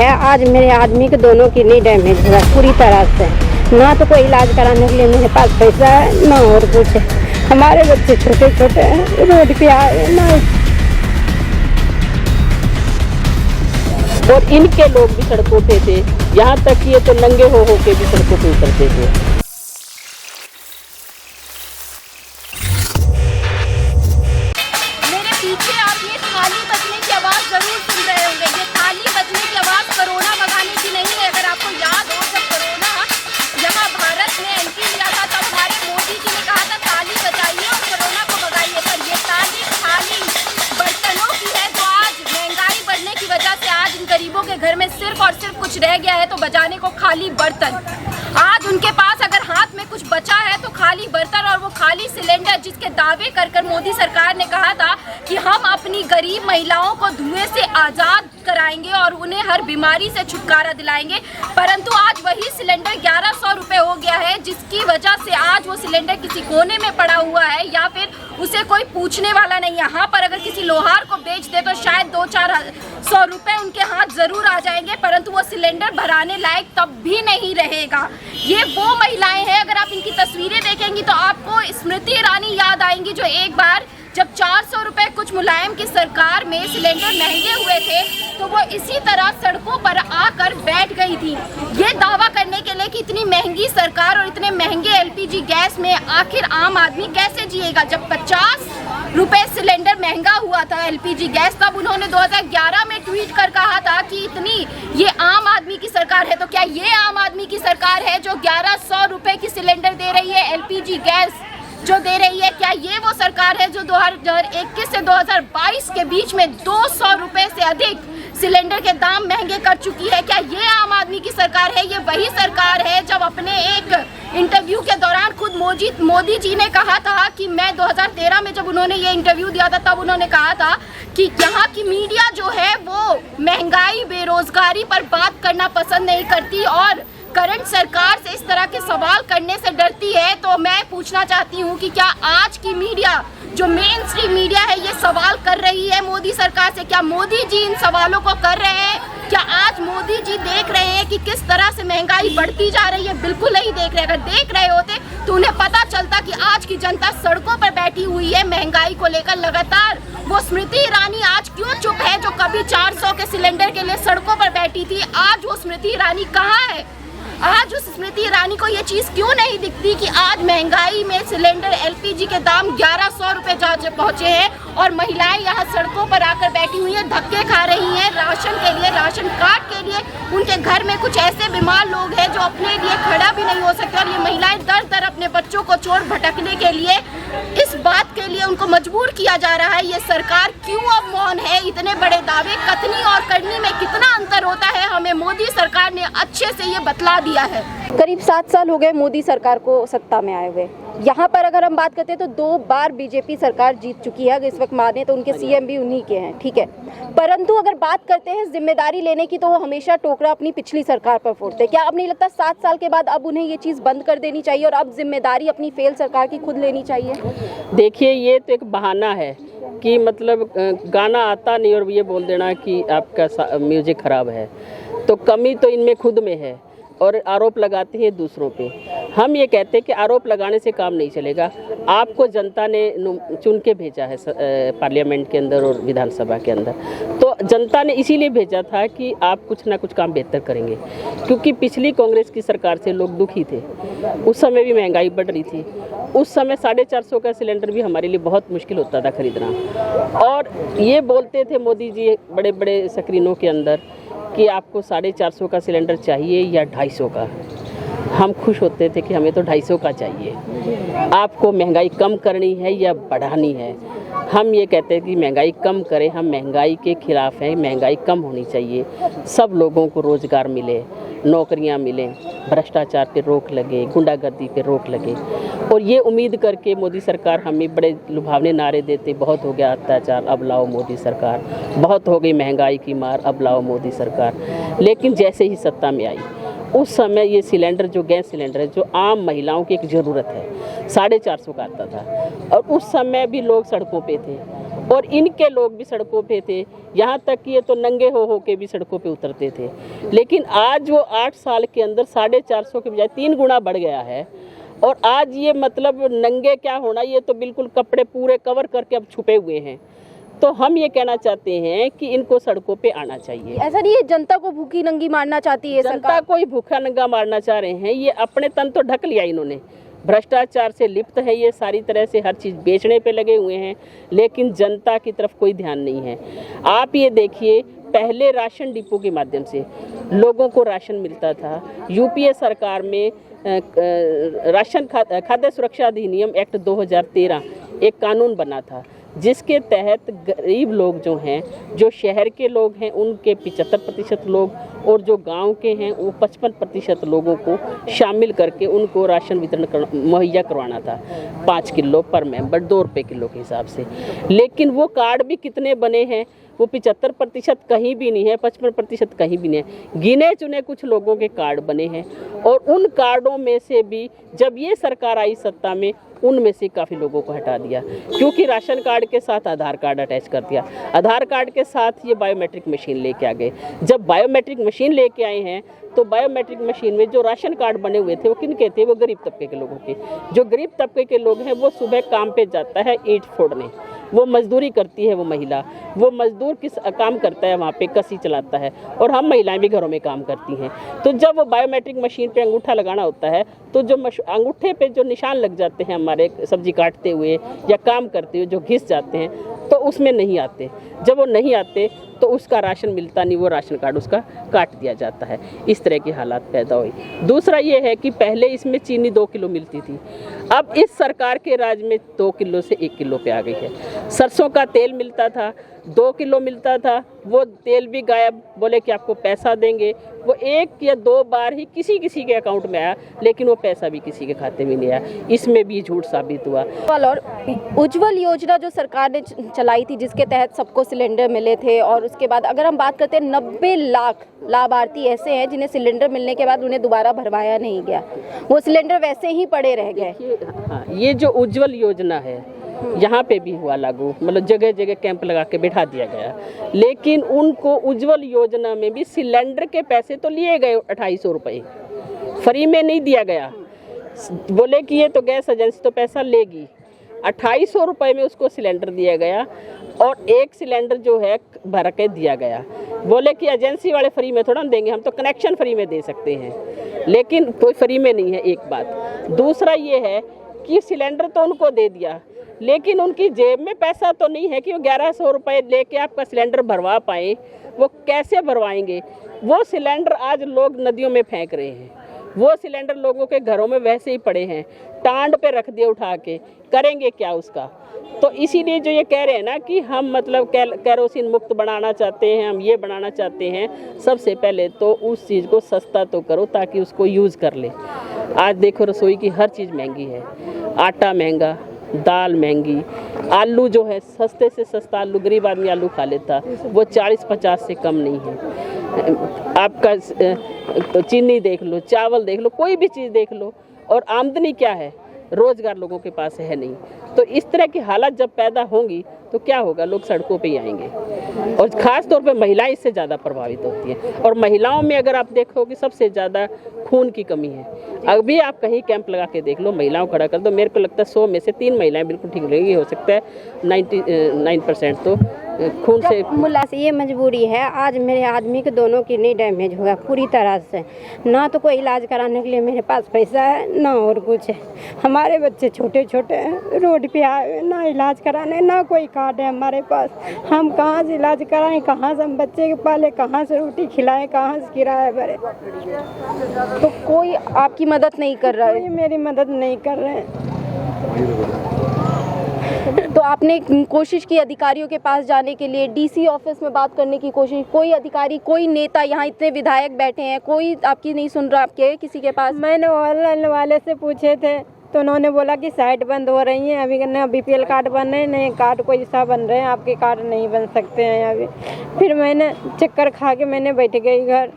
है, आज मेरे आदमी के दोनों किडनी डैमेज हुआ पूरी तरह से। ना तो कोई इलाज कराने के लिए मेरे पास पैसा है, ना और कुछ। हमारे बच्चे छोटे छोटे हैं, रोड पे आए ना। और इनके लोग भी सड़कों पे थे, यहाँ तक कि ये तो नंगे हो के भी सड़कों पे उतरते थे। मेरे पीछे आप ये थाली बजने की आवाज़ जरूर सुन रहे होंगे। ये थाली बजने की आवाज़ कोरोना भगाने की नहीं है। अगर आपको याद हो, जब कोरोना यहाँ भारत में एंट्री लिया था तब हमारे मोदी जी ने कहा था थाली बजाइए और कोरोना को भगाइए। पर ये थाली बर्तनों की है, जो आज महंगाई बढ़ने की वजह से आज इन गरीबों के घर में सिर्फ और सिर्फ कुछ रह गया है तो बजाने को खाली बर्तन। आज उनके पास अगर हाथ में कुछ बचा है तो खाली बर्तन और वो खाली सिलेंडर, जिसके दावे कर मोदी सरकार ने कहा था कि हम अपनी गरीब महिलाओं को धुएं से आज़ाद कराएंगे और उन्हें हर बीमारी से छुटकारा दिलाएंगे। परंतु आज वही सिलेंडर 1100 रुपये हो गया है, जिसकी वजह से आज वो सिलेंडर किसी कोने में पड़ा हुआ है या फिर उसे कोई पूछने वाला नहीं है। यहाँ पर अगर किसी लोहार को बेच दे तो शायद 200-400 रुपये उनके हाथ ज़रूर आ जाएंगे, परंतु वो सिलेंडर भराने लायक तब भी नहीं रहेगा। ये वो महिलाएं हैं, अगर आप इनकी तस्वीरें देखेंगी तो आपको स्मृति ईरानी याद आएंगी, जो एक बार जब 400 रुपये कुछ मुलायम की सरकार में सिलेंडर महंगे हुए थे तो वो इसी तरह सड़कों पर आकर बैठ गई थी, ये दावा करने के लिए कि इतनी महंगी सरकार और इतने महंगे एलपीजी गैस में आखिर आम आदमी कैसे जिएगा। जब 50 रुपये सिलेंडर महंगा हुआ था एलपीजी गैस, तब उन्होंने 2011 में ट्वीट कर कहा था कि इतनी ये आम आदमी की सरकार है। तो क्या ये आम आदमी की सरकार है जो 1100 रुपये की सिलेंडर दे रही है, एलपीजी गैस जो दे रही है? क्या ये वो सरकार है जो 2021 से 2022 के बीच में 200 रुपये से अधिक सिलेंडर के दाम महंगे कर चुकी है? क्या ये आम आदमी की सरकार है? ये वही सरकार है जब अपने एक इंटरव्यू के दौरान खुद मोदी जी ने कहा था कि मैं 2013 में जब उन्होंने ये इंटरव्यू दिया था तब उन्होंने कहा था कि यहाँ की मीडिया जो है वो महंगाई बेरोजगारी पर बात करना पसंद नहीं करती और करंट सरकार से इस तरह के सवाल करने से डरती है। तो मैं पूछना चाहती हूँ कि क्या आज की मीडिया, जो मेन स्ट्रीम मीडिया है, ये सवाल कर रही है मोदी सरकार से? क्या मोदी जी इन सवालों को कर रहे हैं? क्या आज मोदी जी देख रहे हैं कि किस तरह से महंगाई बढ़ती जा रही है? बिल्कुल नहीं देख रहे। अगर देख रहे होते तो उन्हें पता चलता कि आज की जनता सड़कों पर बैठी हुई है महंगाई को लेकर लगातार। वो स्मृति ईरानी आज क्यों चुप है, जो कभी 400 के सिलेंडर के लिए सड़कों पर बैठी थी? आज वो स्मृति ईरानी कहाँ है? आज उस स्मृति ईरानी को ये चीज़ क्यों नहीं दिखती कि आज महंगाई में सिलेंडर एलपीजी के दाम 1100 रुपये जा पहुँचे हैं और महिलाएं यहाँ सड़कों पर आकर बैठी हुई हैं, धक्के खा रही हैं राशन के लिए, राशन कार्ड के लिए। उनके घर में कुछ ऐसे बीमार लोग हैं जो अपने लिए खड़ा भी नहीं हो सकते और ये महिलाएं दर दर अपने बच्चों को छोड़ भटकने के लिए, इस बात के लिए उनको मजबूर किया जा रहा है। ये सरकार क्यों अब मौन है? इतने बड़े दावे कथनी और करनी में कितना अंतर होता है, हमें मोदी सरकार ने अच्छे से ये बतला दिया है। करीब 7 साल हो गए मोदी सरकार को सत्ता में आए हुए। यहाँ पर अगर हम बात करते हैं तो 2 बार बीजेपी सरकार जीत चुकी है। इस वक्त माने तो उनके सीएम भी उन्हीं के हैं, ठीक है। परंतु अगर बात करते हैं जिम्मेदारी लेने की तो वो हमेशा टोकरा अपनी पिछली सरकार पर फोड़ते हैं। क्या अब नहीं लगता 7 साल के बाद अब उन्हें ये चीज़ बंद कर देनी चाहिए और अब जिम्मेदारी अपनी फेल सरकार की खुद लेनी चाहिए? देखिए, ये तो एक बहाना है कि मतलब गाना आता नहीं और ये बोल देना कि आपका म्यूजिक खराब है। तो कमी तो इनमें खुद में है और आरोप लगाते हैं दूसरों पे। हम ये कहते हैं कि आरोप लगाने से काम नहीं चलेगा। आपको जनता ने चुन के भेजा है पार्लियामेंट के अंदर और विधानसभा के अंदर, तो जनता ने इसीलिए भेजा था कि आप कुछ ना कुछ काम बेहतर करेंगे। क्योंकि पिछली कांग्रेस की सरकार से लोग दुखी थे, उस समय भी महंगाई बढ़ रही थी, उस समय 450 का सिलेंडर भी हमारे लिए बहुत मुश्किल होता था खरीदना। और ये बोलते थे मोदी जी बड़े बड़े स्क्रीनों के अंदर कि आपको 450 का सिलेंडर चाहिए या 250 का। हम खुश होते थे कि हमें तो 250 का चाहिए। आपको महंगाई कम करनी है या बढ़ानी है? हम ये कहते हैं कि महंगाई कम करें। हम महंगाई के खिलाफ हैं, महंगाई कम होनी चाहिए, सब लोगों को रोज़गार मिले, नौकरियां मिलें, भ्रष्टाचार पे रोक लगे, गुंडागर्दी पे रोक लगे। और ये उम्मीद करके मोदी सरकार हमें बड़े लुभावने नारे देते, बहुत हो गया अत्याचार अब लाओ मोदी सरकार, बहुत हो गई महंगाई की मार अब लाओ मोदी सरकार। लेकिन जैसे ही सत्ता में आई उस समय ये सिलेंडर, जो गैस सिलेंडर है, जो आम महिलाओं की एक ज़रूरत है, 450 का आता था और उस समय भी लोग सड़कों पे थे। और इनके लोग भी सड़कों पे थे, यहाँ तक कि ये तो नंगे हो के भी सड़कों पे उतरते थे। लेकिन आज वो 8 साल के अंदर 450 के बजाय 3 गुना बढ़ गया है। और आज ये मतलब नंगे क्या होना, ये तो बिल्कुल कपड़े पूरे कवर करके अब छुपे हुए हैं। तो हम ये कहना चाहते हैं कि इनको सड़कों पे आना चाहिए। ऐसा नहीं है जनता को भूखी नंगी मारना चाहती है जनता सरकार। को ही भूखा नंगा मारना चाह रहे हैं। ये अपने तन तो ढक लिया इन्होंने, भ्रष्टाचार से लिप्त है ये, सारी तरह से हर चीज़ बेचने पे लगे हुए हैं, लेकिन जनता की तरफ कोई ध्यान नहीं है। आप ये देखिए, पहले राशन डिपो के माध्यम से लोगों को राशन मिलता था। यूपीए सरकार में राशन खाद्य सुरक्षा अधिनियम एक्ट 2013 एक कानून बना था, जिसके तहत गरीब लोग जो हैं, जो शहर के लोग हैं उनके 75% लोग और जो गांव के हैं वो 55% लोगों को शामिल करके उनको राशन वितरण मुहैया करवाना था, 5 किलो पर मेंबर, 2 रुपये किलो के हिसाब से। लेकिन वो कार्ड भी कितने बने हैं, वो 75% कहीं भी नहीं है, 55% कहीं भी नहीं है। गिने चुने कुछ लोगों के कार्ड बने हैं और उन कार्डों में से भी जब ये सरकार आई सत्ता में, उनमें से काफ़ी लोगों को हटा दिया, क्योंकि राशन कार्ड के साथ आधार कार्ड अटैच कर दिया। आधार कार्ड के साथ ये बायोमेट्रिक मशीन लेके आ गए। जब बायोमेट्रिक मशीन लेके आए हैं तो बायोमेट्रिक मशीन में जो राशन कार्ड बने हुए थे वो किनके थे, वो गरीब तबके के लोगों के। जो गरीब तबके के लोग हैं वो सुबह काम पे जाता है ईंट फोड़ने, वो मजदूरी करती है, वो महिला, वो मजदूर किस काम करता है वहाँ पे, कसी चलाता है, और हम महिलाएं भी घरों में काम करती हैं। तो जब वो बायोमेट्रिक मशीन पे अंगूठा लगाना होता है तो जो अंगूठे पे जो निशान लग जाते हैं हमारे सब्जी काटते हुए या काम करते हुए, जो घिस जाते हैं, तो उसमें नहीं आते। जब वो नहीं आते तो उसका राशन मिलता नहीं, वो राशन कार्ड उसका काट दिया जाता है। इस तरह की हालात पैदा हुई। दूसरा ये है कि पहले इसमें चीनी 2 किलो मिलती थी, अब इस सरकार के राज में 2 किलो से 1 किलो पे आ गई है। सरसों का तेल मिलता था, 2 किलो मिलता था, वो तेल भी गायब। बोले कि आपको पैसा देंगे, वो 1 या 2 बार ही किसी के अकाउंट में आया, लेकिन वो पैसा भी किसी के खाते में नहीं आया। इसमें भी झूठ साबित हुआ। और उज्ज्वल योजना जो सरकार ने चलाई थी, जिसके तहत सबको सिलेंडर मिले थे, और उसके बाद अगर हम बात करते हैं 90 लाख लाभार्थी ऐसे हैं जिन्हें सिलेंडर मिलने के बाद उन्हें दोबारा भरवाया नहीं गया, वो सिलेंडर वैसे ही पड़े रह गए। हाँ, ये जो उज्ज्वल योजना है यहाँ पे भी हुआ लागू, मतलब जगह जगह कैंप लगा के बैठा दिया गया, लेकिन उनको उज्ज्वल योजना में भी सिलेंडर के पैसे तो लिए गए 2800 रुपये, फ्री में नहीं दिया गया। बोले कि ये तो गैस एजेंसी तो पैसा लेगी, 2800 रुपये में उसको सिलेंडर दिया गया और एक सिलेंडर जो है भर के दिया गया। बोले कि एजेंसी वाले फ्री में थोड़ा देंगे, हम तो कनेक्शन फ्री में दे सकते हैं, लेकिन कोई फ्री में नहीं है, एक बात। दूसरा ये है कि सिलेंडर तो उनको दे दिया, लेकिन उनकी जेब में पैसा तो नहीं है कि वो 1100 रुपये लेके आपका सिलेंडर भरवा पाए। वो कैसे भरवाएंगे? वो सिलेंडर आज लोग नदियों में फेंक रहे हैं, वो सिलेंडर लोगों के घरों में वैसे ही पड़े हैं, टांड पे रख दिए उठा के, करेंगे क्या उसका? तो इसीलिए जो ये कह रहे हैं ना कि हम मतलब केरोसिन मुक्त बनाना चाहते हैं, हम ये बनाना चाहते हैं, सबसे पहले तो उस चीज़ को सस्ता तो करो ताकि उसको यूज़ कर ले। आज देखो रसोई की हर चीज़ महंगी है, आटा महंगा, दाल महंगी, आलू जो है सस्ते से सस्ता आलू गरीब आदमी आलू खा लेता, वो 40-50 से कम नहीं है। आपका तो चीनी देख लो, चावल देख लो, कोई भी चीज़ देख लो, और आमदनी क्या है? रोजगार लोगों के पास है नहीं। तो इस तरह की हालत जब पैदा होंगी तो क्या होगा? लोग सड़कों पे ही आएंगे, और ख़ास तौर पे महिलाएं इससे ज़्यादा प्रभावित होती हैं। और महिलाओं में अगर आप देखोगे सबसे ज़्यादा खून की कमी है। अभी आप कहीं कैंप लगा के देख लो, महिलाओं खड़ा कर दो, मेरे को लगता है 100 में से 3 महिलाएं बिल्कुल ठीक रहेंगी, हो सकता है 99% तो खून से। मुल्ला से ये मजबूरी है, आज मेरे आदमी के दोनों किडनी डैमेज हुआ पूरी तरह से, ना तो कोई इलाज कराने के लिए मेरे पास पैसा है, ना और कुछ है। हमारे बच्चे छोटे छोटे हैं, रोड पे आए, ना इलाज कराने, ना कोई कार्ड है हमारे पास। हम कहाँ से इलाज कराएं, कहाँ से हम बच्चे के पाले, कहाँ से रोटी खिलाएं, कहाँ से किराया भरे? तो कोई आपकी मदद नहीं कर रहा है? कोई मेरी मदद नहीं कर रहे हैं। तो आपने कोशिश की अधिकारियों के पास जाने के लिए, डीसी ऑफिस में बात करने की कोशिश, कोई अधिकारी, कोई नेता, यहाँ इतने विधायक बैठे हैं, कोई आपकी नहीं सुन रहा? आपके किसी के पास? मैंने ऑनलाइन वाले से पूछे थे तो उन्होंने बोला कि साइट बंद हो रही है, अभी ना बीपीएल कार्ड बन रहे हैं, नहीं कार्ड कोई सा बन रहे हैं, आपके कार्ड नहीं बन सकते हैं अभी। फिर मैंने चक्कर खा के मैंने बैठ गई घर।